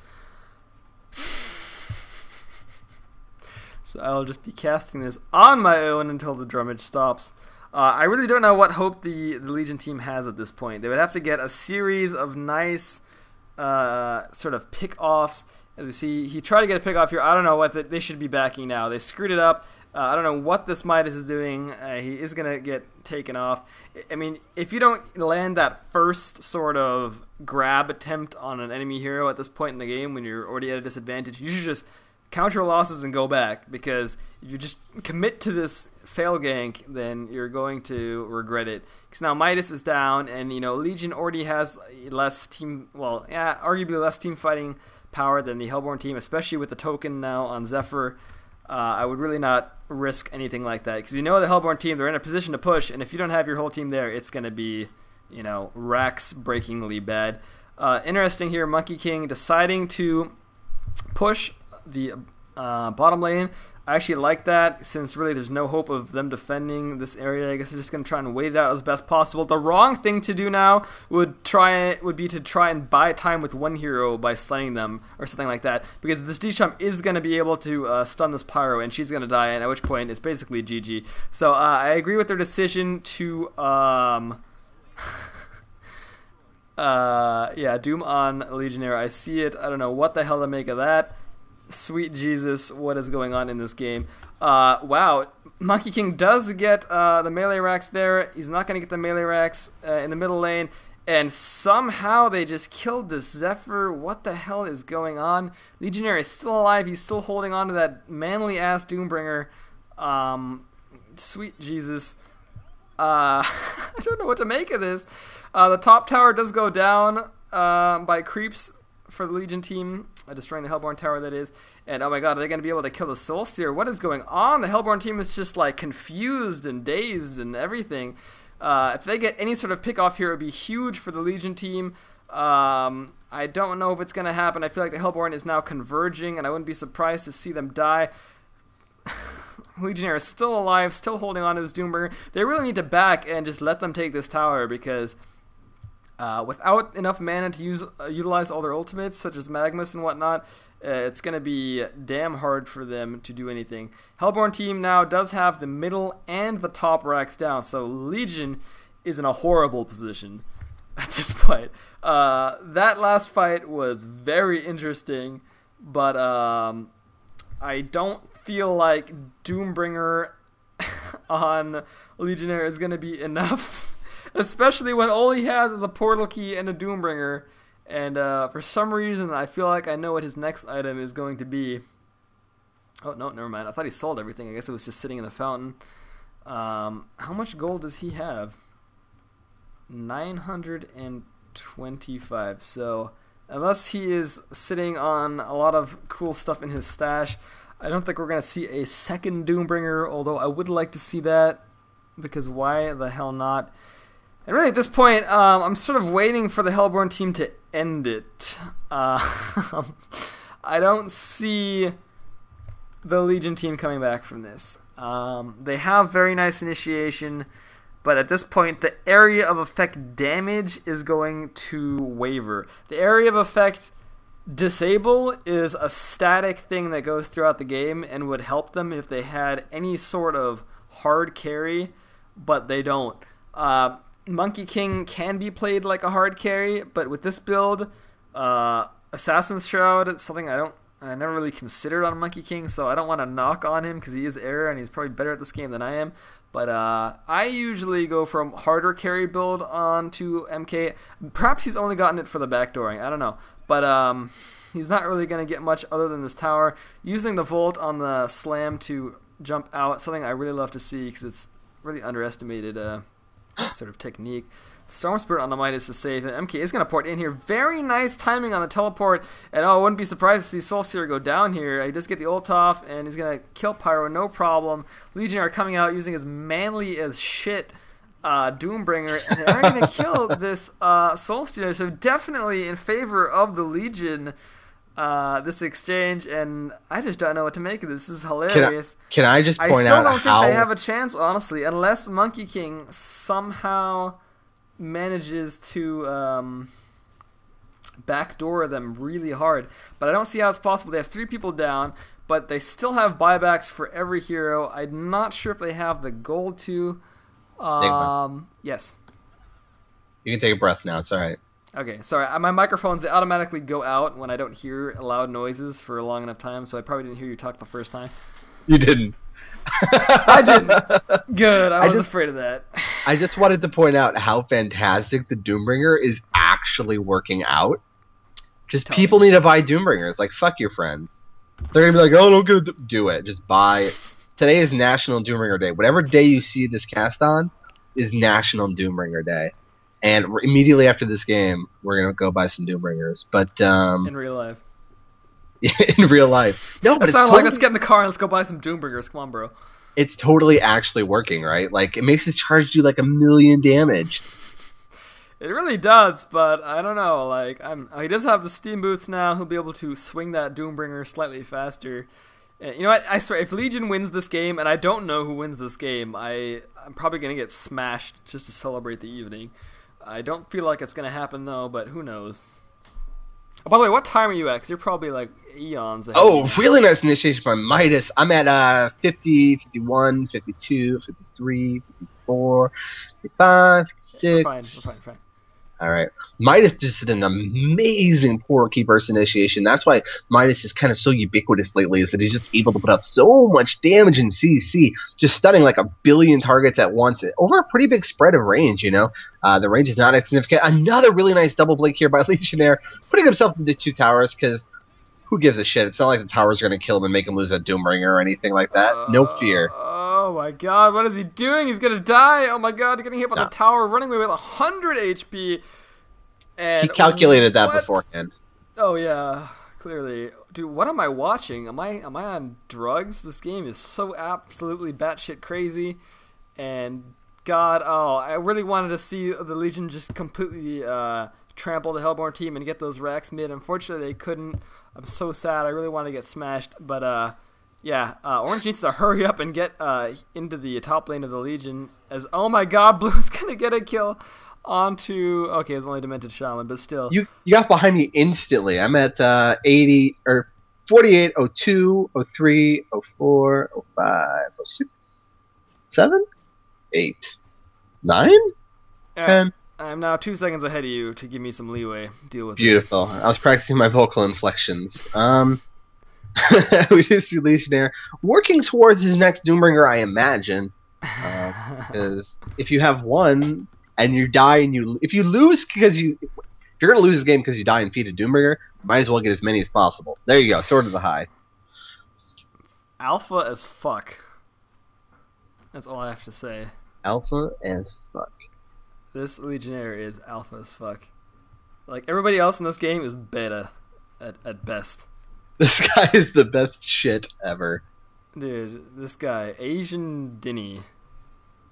So I'll just be casting this on my own until the drummage stops. I really don't know what hope the Legion team has at this point. They would have to get a series of nice sort of pick-offs. As we see, he tried to get a pick-off here. I don't know what they should be backing now. They screwed it up. I don't know what this Midas is doing. He is going to get taken off. I mean, if you don't land that first sort of grab attempt on an enemy hero at this point in the game when you're already at a disadvantage, you should just counter losses and go back, because if you just commit to this fail gank, then you're going to regret it. Because now Midas is down, and Legion already has arguably less team fighting power than the Hellborn team, especially with the token now on Zephyr. I would really not risk anything like that, because the Hellborn team, they're in a position to push, and if you don't have your whole team there, it's going to be, racks-breakingly bad. Interesting here, Monkey King deciding to push the bottom lane. I actually like that, since really there's no hope of them defending this area. I guess they're just going to try and wait it out as best possible. The wrong thing to do now would be to try and buy time with one hero by stunning them or something like that, because this D-Chump is going to be able to stun this Pyro, and she's going to die, and at which point it's basically GG. So I agree with their decision to Doom on Legionnaire. I see it. I don't know what the hell to make of that. Sweet Jesus, what is going on in this game? Wow, Monkey King does get the melee racks there. He's not going to get the melee racks in the middle lane. And somehow they just killed this Zephyr. What the hell is going on? Legionnaire is still alive. He's still holding on to that manly-ass Doombringer. Sweet Jesus. I don't know what to make of this. The top tower does go down by creeps for the Legion team, destroying the Hellborn tower, that is. And oh my god, are they going to be able to kill the Soulsteer? What is going on? The Hellborn team is just confused and dazed and everything. If they get any sort of pick off here, it would be huge for the Legion team. I don't know if it's going to happen. I feel like the Hellborn is now converging, and I wouldn't be surprised to see them die. Legionnaire is still alive, still holding on to his Doombringer. They really need to back and just let them take this tower, because without enough mana to utilize all their ultimates, such as Magmus and whatnot, it's going to be damn hard for them to do anything. Hellborn team now does have the middle and the top racks down, so Legion is in a horrible position at this point. That last fight was very interesting, but I don't feel like Doombringer on Legionnaire is going to be enough. Especially when all he has is a portal key and a Doombringer. And for some reason, I feel like I know what his next item is going to be. Oh, no, never mind. I thought he sold everything. I guess it was just sitting in the fountain. How much gold does he have? 925. So, unless he is sitting on a lot of cool stuff in his stash, I don't think we're going to see a second Doombringer, although I would like to see that, because why the hell not? And really, at this point, I'm sort of waiting for the Hellborn team to end it. I don't see the Legion team coming back from this. They have very nice initiation, but at this point, the area of effect damage is going to waver. The area of effect Disable is a static thing that goes throughout the game and would help them if they had any sort of hard carry, but they don't. Monkey King can be played like a hard carry, but with this build, Assassin's Shroud is something I never really considered on Monkey King, so I don't want to knock on him because he is error and he's probably better at this game than I am. But I usually go from harder carry build on to MK. Perhaps he's only gotten it for the backdooring. I don't know. But he's not really going to get much other than this tower. Using the Volt on the Slam to jump out, something I really love to see because it's really underestimated sort of technique. Storm Spirit on the Midas is safe, and MK is going to port in here. Very nice timing on the teleport, and I wouldn't be surprised to see Soul Seer go down here. He does get the ult off, and he's going to kill Pyro, no problem. Legionnaire coming out using his manly as shit Doombringer, and they're going to kill this Soul Stealer, so definitely in favor of the Legion, this exchange, and I just don't know what to make of this. This is hilarious. Can I just point out I still don't think they have a chance, honestly, unless Monkey King somehow manages to backdoor them really hard. But I don't see how it's possible. They have 3 people down, but they still have buybacks for every hero. I'm not sure if they have the gold to. Yes. You can take a breath now. It's all right. Okay, sorry. My microphones, they automatically go out when I don't hear loud noises for a long enough time, so I probably didn't hear you talk the first time. You didn't. I didn't. Good. I was afraid of that. I just wanted to point out how fantastic the Doombringer is actually working out. Just people need to buy Doombringers. Like, fuck your friends. They're going to be like, oh, don't do it. Just buy. Today is National Doombringer Day. Whatever day you see this cast on is National Doombringer Day. And immediately after this game, we're going to go buy some Doombringers. But in real life. In real life. No, but it sounds like let's get in the car and let's go buy some Doombringers. Come on, bro. It's totally actually working, right? Like, it makes his charge do like 1,000,000 damage. It really does, but I don't know. Like, he does have the steam boots now. He'll be able to swing that Doombringer slightly faster. And you know what? I swear, if Legion wins this game, and I don't know who wins this game, I'm probably going to get smashed just to celebrate the evening. I don't feel like it's going to happen, though, but who knows? Oh, by the way, what time are you at? Because you're probably like eons ahead. Oh, really nice initiation by Midas. I'm at 50, 51, 52, 53, 54, 55, 56. We're fine. All right. Midas just did an amazing portal key burst initiation. That's why Midas is kind of so ubiquitous lately, is that he's just able to put out so much damage in CC, just stunning like 1 billion targets at once over a pretty big spread of range, you know. The range is not insignificant. Another really nice double blink here by Legionnaire, putting himself into 2 towers, because who gives a shit? It's not like the towers are going to kill him and make him lose a Doombringer or anything like that. No fear. Oh my god, what is he doing? He's going to die. Oh my god, he's getting hit by the tower, running away with 100 HP. And he calculated that beforehand. Oh yeah, clearly. Dude, what am I watching? Am I on drugs? This game is so absolutely batshit crazy. And god, I really wanted to see the Legion just completely trample the Hellborn team and get those racks mid. Unfortunately, they couldn't. I'm so sad. I really want to get smashed. But yeah, Orange needs to hurry up and get into the top lane of the Legion. As oh my god, Blue's gonna get a kill onto. Okay, it's only Demented Shaman, but still. You got behind me instantly. I'm at 80 or 48, 02, 03, 04, 05, 06, 7, 8, 9, 10. I'm now 2 seconds ahead of you to give me some leeway. Deal with Beautiful. I was practicing my vocal inflections. We just see Legionnaire working towards his next Doombringer, I imagine. Because if you have one and you die and if you lose because if you're going to lose this game because you die and feed a Doombringer, might as well get as many as possible. There you go, sword of the high. Alpha as fuck. That's all I have to say. Alpha as fuck. This Legionnaire is alpha as fuck. Like, everybody else in this game is beta at best. This guy is the best shit ever. Dude, this guy, Asian Dinny.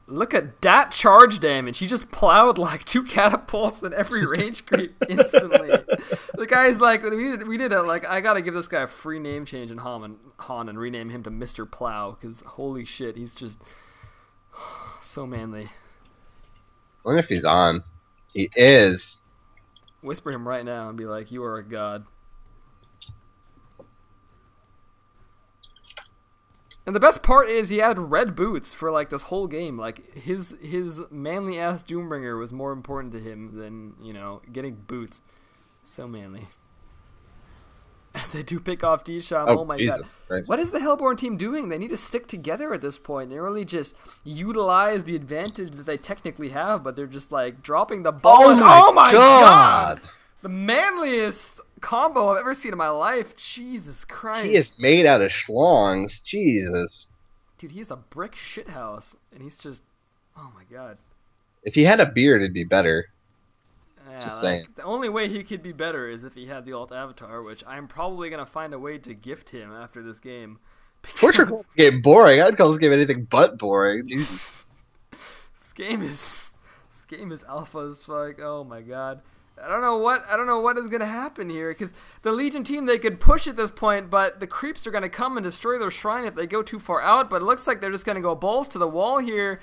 Look at that charge damage. He just plowed like 2 catapults in every range creep instantly. The guy's like, we did it. Like, I gotta give this guy a free name change in Han and rename him to Mr. Plow, because holy shit, he's just so manly. I wonder if he's on. He is. Whisper him right now and be like, you are a god. And the best part is he had red boots for like this whole game. Like his manly ass Doombringer was more important to him than, getting boots. So manly. As they do pick off D-Sham, oh my Jesus god. Christ. What is the Hellborn team doing? They need to stick together at this point and really just utilize the advantage that they technically have, but they're just like dropping the ball. Oh my god! The manliest combo I've ever seen in my life. Jesus Christ. He is made out of schlongs. Jesus. Dude, he's a brick shithouse, and he's just... Oh my god. If he had a beard, it'd be better. Yeah, just saying. The only way he could be better is if he had the alt avatar, which I'm probably going to find a way to gift him after this game. Portrait game boring. I'd call this game anything but boring. Jesus. This game is alpha as fuck. Oh my god. I don't know what is going to happen here, because the Legion team, they could push at this point, but the creeps are going to come and destroy their shrine if they go too far out, but it looks like they're just going to go balls to the wall here,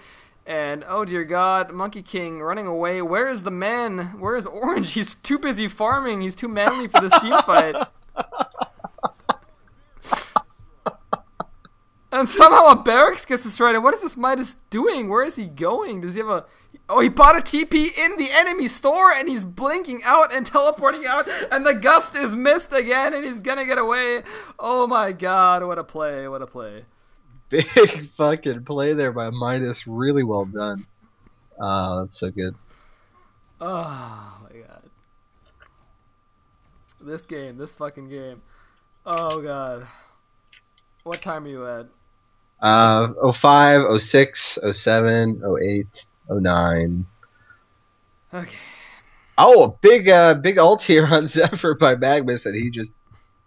and oh dear god, Monkey King running away. Where is the man? Where is Orange? He's too busy farming. He's too manly for this team fight. And somehow a barracks gets destroyed. And what is this Midas doing? Where is he going? Does he have a... Oh, he bought a TP in the enemy store, and he's blinking out and teleporting out, and the gust is missed again, and he's gonna get away. Oh my god, what a play, what a play. Big fucking play there by Midas. Really well done. That's so good. Oh my god. This fucking game. Oh god. What time are you at? 05, 06, 07, 08, 09. Okay. Oh, a big ult here on Zephyr by Magnus, and he just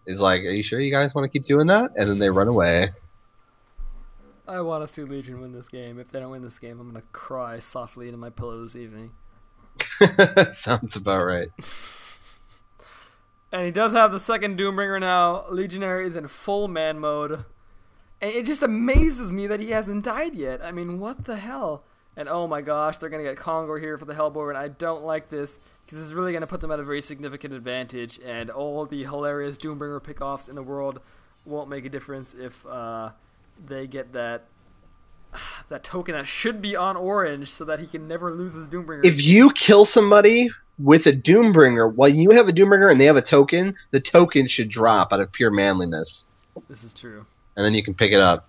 is like, are you sure you guys want to keep doing that? And then they run away. I want to see Legion win this game. If they don't win this game, I'm going to cry softly into my pillow this evening. Sounds about right. And he does have the second Doombringer now. Legionary is in full man mode. And it just amazes me that he hasn't died yet. I mean, what the hell? And oh my gosh, they're going to get Kongor here for the Hellborn. And I don't like this, because it's really going to put them at a very significant advantage. And all the hilarious Doombringer pickoffs in the world won't make a difference if they get that token that should be on Orange, so that he can never lose his Doombringer. If you kill somebody with a Doombringer, while you have a Doombringer and they have a token, the token should drop out of pure manliness. This is true. And then you can pick it up.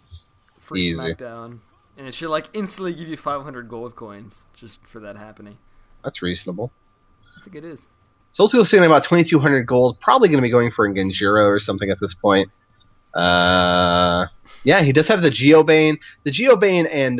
Free Easy. Smackdown. And it should like instantly give you 500 gold coins just for that happening. That's reasonable. I think it is. So also saying about 2,200 gold. Probably going to be going for a Genjiro or something at this point. Yeah, he does have the Geobane. The Geobane and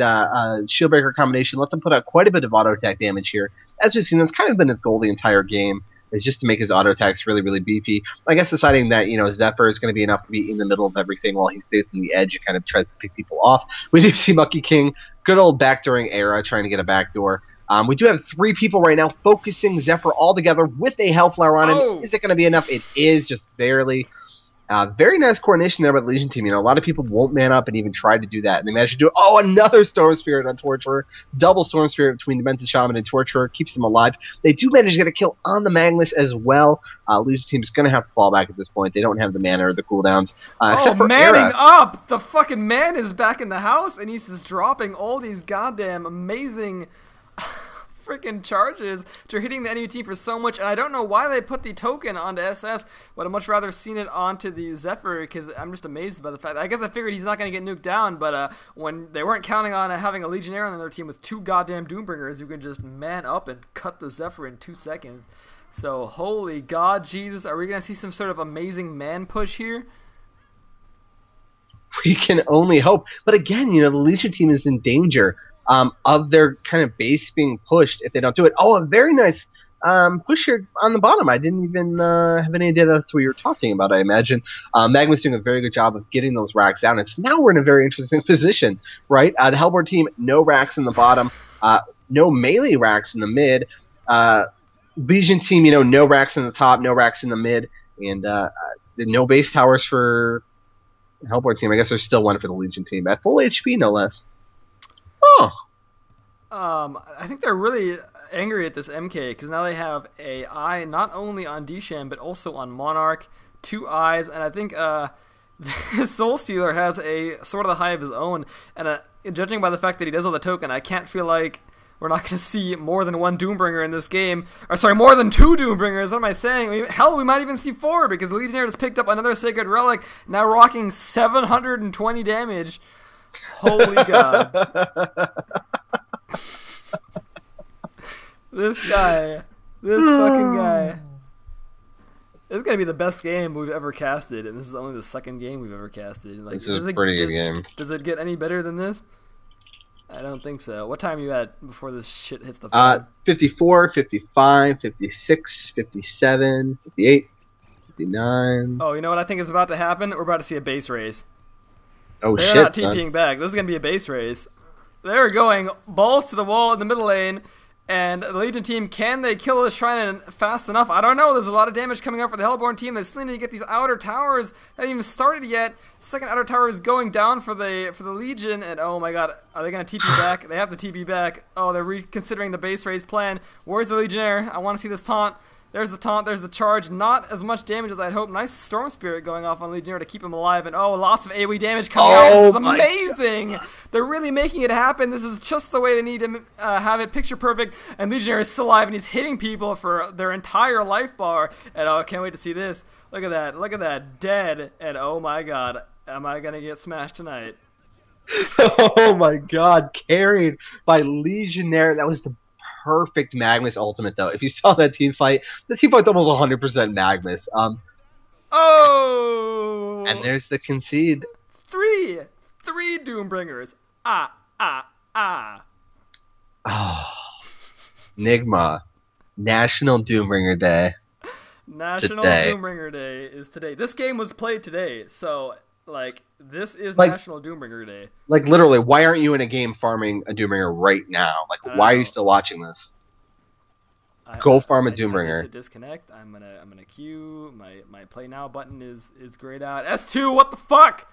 Shieldbreaker combination lets him put out quite a bit of auto attack damage here. As we've seen, that's kind of been his goal the entire game, is just to make his auto attacks really, really beefy. I guess deciding that, Zephyr is going to be enough to be in the middle of everything while he stays on the edge and kind of tries to pick people off. We do see Monkey King, good old backdooring era, trying to get a backdoor. We do have 3 people right now focusing Zephyr all together with a Hellflower on him. Oh. Is it going to be enough? It is, just barely. Very nice coordination there by the Legion team. A lot of people won't man up and even try to do that, and they managed to do it. Oh, another Storm Spirit on Torturer. Double Storm Spirit between Demented Shaman and Torturer. Keeps them alive. They do manage to get a kill on the Magnus as well. Legion team is going to have to fall back at this point. They don't have the mana or the cooldowns. Except for manning Era. up! The fucking man is back in the house, and he's just dropping all these goddamn amazing... freaking charges to hitting the enemy team for so much, and I don't know why they put the token onto SS. Would have much rather seen it onto the Zephyr, because I'm just amazed by the fact. I guess I figured he's not going to get nuked down, but when they weren't counting on having a Legionnaire on their team with 2 goddamn Doombringers who can just man up and cut the Zephyr in 2 seconds. So holy god, Jesus, are we going to see some sort of amazing man push here? We can only hope. But again, the Legion team is in danger of their kind of base being pushed if they don't do it. Oh, a very nice push here on the bottom. I didn't even have any idea that's what you were talking about, I imagine. Magma's doing a very good job of getting those racks down. Now we're in a very interesting position, right? The Hellborn team, no racks in the bottom, no melee racks in the mid. Legion team, no racks in the top, no racks in the mid, and no base towers for the Hellborn team. I guess there's still one for the Legion team. At full HP, no less. Oh. I think they're really angry at this MK, because now they have a eye not only on Disham but also on Monarch, 2 eyes, and I think Soul Stealer has a sort of the high of his own, and judging by the fact that he does have the token, I can't feel like we're not going to see more than one Doombringer in this game. Or sorry, more than two Doombringers. What am I saying? Hell, we might even see four, because the Legionnaire just picked up another Sacred Relic, now rocking 720 damage. Holy god. This fucking guy. This is going to be the best game we've ever casted, and this is only the second game we've ever casted. Like, this is a pretty good game. Does it get any better than this? I don't think so. What time are you at before this shit hits the fan? 54, 55, 56, 57, 58, 59. Oh, you know what I think is about to happen? We're about to see a base race. Oh, They're shit, not son. TPing back. This is going to be a base race. They're going balls to the wall in the middle lane. And the Legion team, can they kill this Shrine fast enough? I don't know. There's a lot of damage coming up for the Hellborn team. They still need to get these outer towers. They haven't even started yet. Second outer tower is going down for the Legion. And oh my god, are they going to TP back? They have to TP back. Oh, they're reconsidering the base raise plan. Where's the Legionnaire? I want to see this taunt. There's the taunt, there's the charge. Not as much damage as I'd hoped. Nice Storm Spirit going off on Legionnaire to keep him alive. And oh, lots of AoE damage coming out. This is amazing. They're really making it happen. This is just the way they need to have it. Picture perfect. And Legionnaire is still alive and he's hitting people for their entire life bar. And oh, I can't wait to see this. Look at that. Look at that. Dead. And oh my god. Am I going to get smashed tonight? Oh my god. Carried by Legionnaire. That was the perfect Magnus ultimate, though. If you saw that team fight, the team fight's almost 100% Magnus. Oh! And there's the concede. Three Doombringers. Ah. Oh. Nigma. National Doombringer Day. National Today. Doombringer Day is today. This game was played today, so, like, this is Like- National Doombringer Day. Like, literally, why aren't you in a game farming a Doombringer right now? Like, why are you still watching this? Go farm a Doombringer. I just hit disconnect. I'm gonna queue. My play now button is grayed out. S2, what the fuck?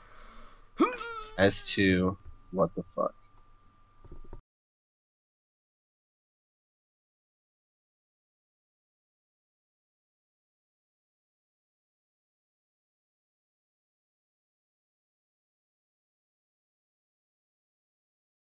S2, what the fuck?